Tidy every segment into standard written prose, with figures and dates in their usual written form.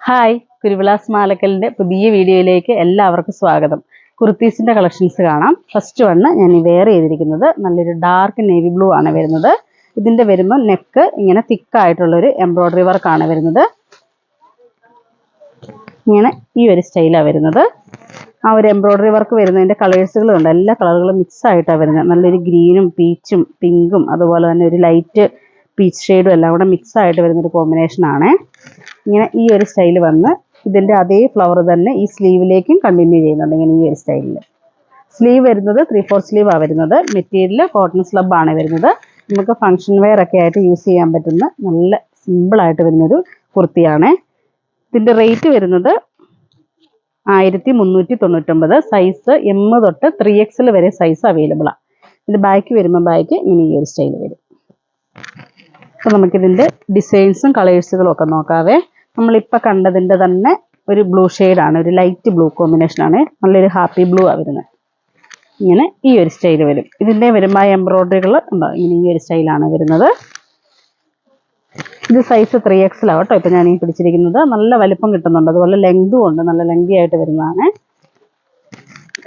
Hi, കുരുവിളാസ് മാലക്കലിൻ്റെ പുതിയ വീഡിയോയിലേക്ക് എല്ലാവർക്കും സ്വാഗതം. കുർത്തീസിൻ്റെ കളക്ഷൻസ് കാണാം. ഫസ്റ്റ് വണ്ണ് ഞാൻ വെയർ ചെയ്തിരിക്കുന്നത് നല്ലൊരു ഡാർക്ക് നേവി ബ്ലൂ ആണ് വരുന്നത്. ഇതിൻ്റെ വരുമ്പോൾ നെക്ക് ഇങ്ങനെ തിക്കായിട്ടുള്ളൊരു എംബ്രോയ്ഡറി വർക്കാണ് വരുന്നത്. ഇങ്ങനെ ഈ ഒരു സ്റ്റൈലാണ് വരുന്നത്. ആ ഒരു എംബ്രോയ്ഡറി വർക്ക് വരുന്നതിൻ്റെ കളേഴ്സുകളും ഉണ്ട്. എല്ലാ കളറുകളും മിക്സ് ആയിട്ടാണ് വരുന്നത്. നല്ലൊരു ഗ്രീനും പീച്ചും പിങ്കും അതുപോലെ തന്നെ ഒരു ലൈറ്റ് പീച്ച് ഷെയ്ഡും എല്ലാം കൂടെ മിക്സ് ആയിട്ട് വരുന്നൊരു കോമ്പിനേഷനാണ്. ഇങ്ങനെ ഈ ഒരു സ്റ്റൈൽ വന്ന് ഇതിൻ്റെ അതേ ഫ്ലവർ തന്നെ ഈ സ്ലീവിലേക്കും കണ്ടിന്യൂ ചെയ്യുന്നുണ്ട്. ഇങ്ങനെ ഈ ഒരു സ്റ്റൈലിൽ സ്ലീവ് വരുന്നത് 3/4 സ്ലീവാണ് വരുന്നത്. മെറ്റീരിയൽ കോട്ടൺ സ്ലബാണ് വരുന്നത്. നമുക്ക് ഫങ്ഷൻ വെയർ ഒക്കെ ആയിട്ട് യൂസ് ചെയ്യാൻ പറ്റുന്ന നല്ല സിമ്പിളായിട്ട് വരുന്നൊരു കുർത്തിയാണ്. ഇതിൻ്റെ റേറ്റ് വരുന്നത് 1399. സൈസ് M തൊട്ട് 3XL വരെ സൈസ് അവൈലബിളാണ്. ഇതിൻ്റെ ബാക്ക് വരുമ്പോൾ ബാക്ക് ഇങ്ങനെ ഈ ഒരു സ്റ്റൈൽ വരും. അപ്പോൾ നമുക്കിതിൻ്റെ ഡിസൈൻസും കളേഴ്സുകളും ഒക്കെ നോക്കാവേ. നമ്മളിപ്പോൾ കണ്ടതിൻ്റെ തന്നെ ഒരു ബ്ലൂ ഷെയ്ഡാണ്, ഒരു ലൈറ്റ് ബ്ലൂ കോമ്പിനേഷനാണ്. നല്ലൊരു ഹാപ്പി ബ്ലൂ ആണ് വരുന്നത്. ഇങ്ങനെ ഈ ഒരു സ്റ്റൈൽ വരും. ഇതിൻ്റെ വരുമ്പോൾ എംബ്രോയ്ഡറികൾ ഉണ്ടോ, ഇങ്ങനെ ഈ ഒരു സ്റ്റൈലാണ് വരുന്നത്. ഇത് സൈസ് 3XL ആണ് കേട്ടോ ഇപ്പോൾ ഞാൻ ഈ പിടിച്ചിരിക്കുന്നത്. നല്ല വലിപ്പം കിട്ടുന്നുണ്ട്, അതുപോലെ ലെങ്തും ഉണ്ട്, നല്ല ലെങ്തി ആയിട്ട് വരുന്നതാണ്.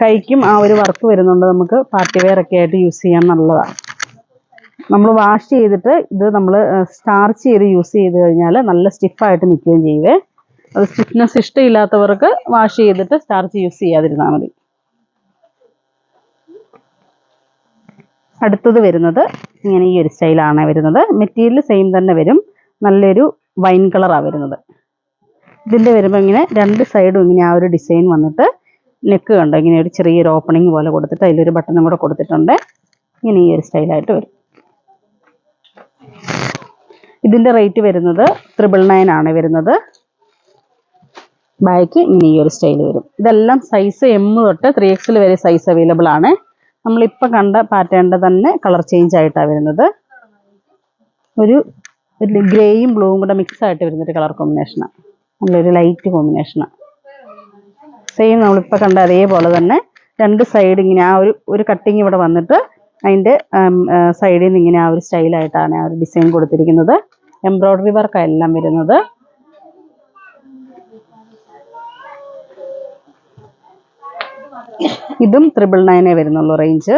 കൈക്കും ആ ഒരു വർക്ക് വരുന്നുണ്ട്. നമുക്ക് പാർട്ടി വെയർ ഒക്കെ ആയിട്ട് യൂസ് ചെയ്യാൻ നല്ലതാണ്. നമ്മൾ വാഷ് ചെയ്തിട്ട് ഇത് നമ്മൾ സ്റ്റാർച്ച് ചെയ്ത് യൂസ് ചെയ്ത് കഴിഞ്ഞാൽ നല്ല സ്റ്റിഫായിട്ട് നിൽക്കുകയും ചെയ്യുവേ. അത് സ്റ്റിഫ്നെസ് ഇഷ്ടമില്ലാത്തവർക്ക് വാഷ് ചെയ്തിട്ട് സ്റ്റാർച്ച് യൂസ് ചെയ്യാതിരുന്നാൽ മതി. അടുത്തത് വരുന്നത് ഇങ്ങനെ ഈ ഒരു സ്റ്റൈലാണ് വരുന്നത്. മെറ്റീരിയൽ സെയിം തന്നെ വരും. നല്ലൊരു വൈൻ കളറാണ് വരുന്നത്. ഇതിൻ്റെ വരുമ്പോൾ ഇങ്ങനെ രണ്ട് സൈഡും ഇങ്ങനെ ആ ഒരു ഡിസൈൻ വന്നിട്ട് നെക്ക് കണ്ടോ, ഇങ്ങനെ ഒരു ചെറിയൊരു ഓപ്പണിങ് പോലെ കൊടുത്തിട്ട് അതിലൊരു ബട്ടണും കൂടെ കൊടുത്തിട്ടുണ്ട്. ഇങ്ങനെ ഈ ഒരു സ്റ്റൈലായിട്ട് വരും. ഇതിൻ്റെ റേറ്റ് വരുന്നത് 999 ആണ് വരുന്നത്. ബാക്ക് ഇങ്ങനെ ഈ ഒരു സ്റ്റൈൽ വരും. ഇതെല്ലാം സൈസ് M തൊട്ട് 3XL വരെ സൈസ് അവൈലബിൾ ആണ്. നമ്മളിപ്പോൾ കണ്ട പാറ്റേണിൻ്റെ തന്നെ കളർ ചേഞ്ച് ആയിട്ടാണ് വരുന്നത്. ഒരു ഗ്രേയും ബ്ലൂവും കൂടെ മിക്സ് ആയിട്ട് വരുന്നൊരു കളർ കോമ്പിനേഷനാണ്. നല്ലൊരു ലൈറ്റ് കോമ്പിനേഷനാണ്. സെയിം നമ്മളിപ്പോൾ കണ്ട അതേപോലെ തന്നെ രണ്ട് സൈഡ് ഇങ്ങനെ ആ ഒരു കട്ടിങ് ഇവിടെ വന്നിട്ട് അതിൻ്റെ സൈഡിൽ നിന്ന് ഇങ്ങനെ ആ ഒരു സ്റ്റൈലായിട്ടാണ് ആ ഒരു ഡിസൈൻ കൊടുത്തിരിക്കുന്നത്. എംബ്രോയ്ഡറി വർക്കാണ് എല്ലാം വരുന്നത്. ഇതും 999 വരുന്നുള്ളൂ റേഞ്ച്.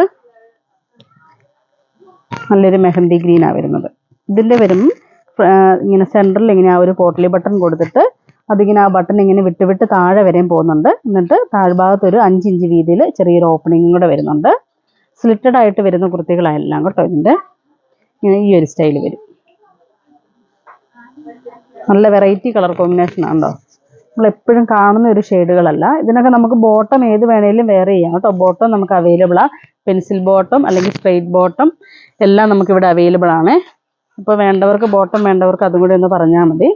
നല്ലൊരു മെഹന്തി ഗ്രീനാണ് വരുന്നത്. ഇതിൻ്റെ വരും ഇങ്ങനെ സെൻറ്ററിൽ ഇങ്ങനെ ആ ഒരു പോട്ട്ലി ബട്ടൺ കൊടുത്തിട്ട് അതിങ്ങനെ ആ ബട്ടൺ ഇങ്ങനെ വിട്ട് താഴെ വരെയും പോകുന്നുണ്ട്. എന്നിട്ട് താഴ്ഭാഗത്തൊരു 5 ഇഞ്ച് വീതിയിൽ ചെറിയൊരു ഓപ്പണിങ്ങും കൂടെ വരുന്നുണ്ട്. സ്ലിറ്റഡ് ആയിട്ട് വരുന്ന കുർത്തികളെല്ലാം കേട്ടോ. ഇതിൻ്റെ ഇങ്ങനെ ഈ ഒരു സ്റ്റൈൽ വരും. നല്ല വെറൈറ്റി കളർ കോമ്പിനേഷൻ ആണല്ലോ. നമ്മളെപ്പോഴും കാണുന്ന ഒരു ഷെയ്ഡുകളല്ല. ഇതിനൊക്കെ നമുക്ക് ബോട്ടം ഏത് വേണേലും വെയർ ചെയ്യാം കേട്ടോ. ബോട്ടം നമുക്ക് അവൈലബിളാണ്. പെൻസിൽ ബോട്ടം അല്ലെങ്കിൽ സ്ട്രെയിറ്റ് ബോട്ടം എല്ലാം നമുക്കിവിടെ അവൈലബിൾ ആണ്. അപ്പോൾ വേണ്ടവർക്ക് ബോട്ടം വേണ്ടവർക്ക് അതും കൂടി ഒന്ന് പറഞ്ഞാൽ മതി.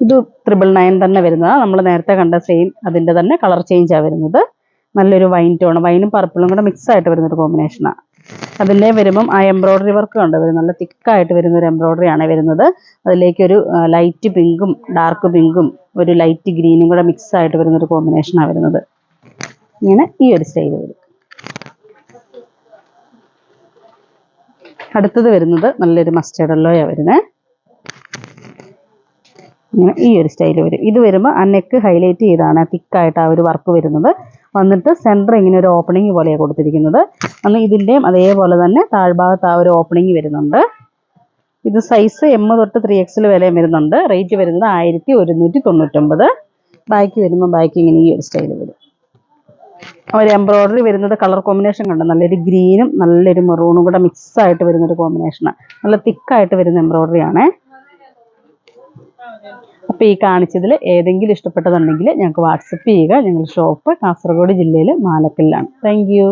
ഇത് 999 തന്നെ വരുന്നതാണ്. നമ്മൾ നേരത്തെ കണ്ട സെയിം അതിൻ്റെ തന്നെ കളർ ചേഞ്ചാണ് വരുന്നത്. നല്ലൊരു വൈൻ ടോൺ, വൈനും പർപ്പിളും കൂടെ മിക്സ് ആയിട്ട് വരുന്നൊരു കോമ്പിനേഷനാണ്. അതിൻ്റെ വരുമ്പം ആ എംബ്രോയ്ഡറി വർക്ക് കണ്ട് വരും. നല്ല തിക്കായിട്ട് വരുന്നൊരു എംബ്രോയ്ഡറി ആണ് വരുന്നത്. അതിലേക്കൊരു ലൈറ്റ് പിങ്കും ഡാർക്ക് പിങ്കും ഒരു ലൈറ്റ് ഗ്രീനും കൂടെ മിക്സ് ആയിട്ട് വരുന്നൊരു കോമ്പിനേഷനാണ് വരുന്നത്. ഇങ്ങനെ ഈ ഒരു സ്റ്റൈൽ വരും. അടുത്തത് വരുന്നത് നല്ലൊരു മസ്റ്റേർഡ് യെല്ലോയാണ് വരുന്നത്. ഇങ്ങനെ ഈ ഒരു സ്റ്റൈൽ വരും. ഇത് വരുമ്പോൾ ആ നെക്ക് ഹൈലൈറ്റ് ചെയ്താണ് തിക്കായിട്ട് ആ ഒരു വർക്ക് വരുന്നത്. വന്നിട്ട് സെൻറ്റർ ഇങ്ങനെ ഒരു ഓപ്പണിങ് പോലെയാണ് കൊടുത്തിരിക്കുന്നത്. അന്ന് ഇതിൻ്റെയും അതേപോലെ തന്നെ താഴ്ഭാഗത്ത് ആ ഒരു ഓപ്പണിങ് വരുന്നുണ്ട്. ഇത് സൈസ് M തൊട്ട് 3XL വരെയും വരുന്നുണ്ട്. റേറ്റ് വരുന്നത് 1199. ബാക്ക് വരുമ്പോൾ ബാക്ക് ഇങ്ങനെ ഈ ഒരു സ്റ്റൈൽ വരും. ഒരു എംബ്രോയ്ഡറി വരുന്നത് കളർ കോമ്പിനേഷൻ കണ്ടോ, നല്ലൊരു ഗ്രീനും നല്ലൊരു മെറൂണും കൂടെ മിക്സ് ആയിട്ട് വരുന്നൊരു കോമ്പിനേഷനാണ്. നല്ല തിക്കായിട്ട് വരുന്ന എംബ്രോയ്ഡറി ആണ്. അപ്പോൾ ഈ കാണിച്ചതിൽ ഏതെങ്കിലും ഇഷ്ടപ്പെട്ടതുണ്ടെങ്കിൽ ഞങ്ങൾക്ക് വാട്സപ്പ് ചെയ്യുക. ഞങ്ങളുടെ ഷോപ്പ് കാസർഗോഡ് ജില്ലയിൽ മാലക്കലിലാണ്. Thank you.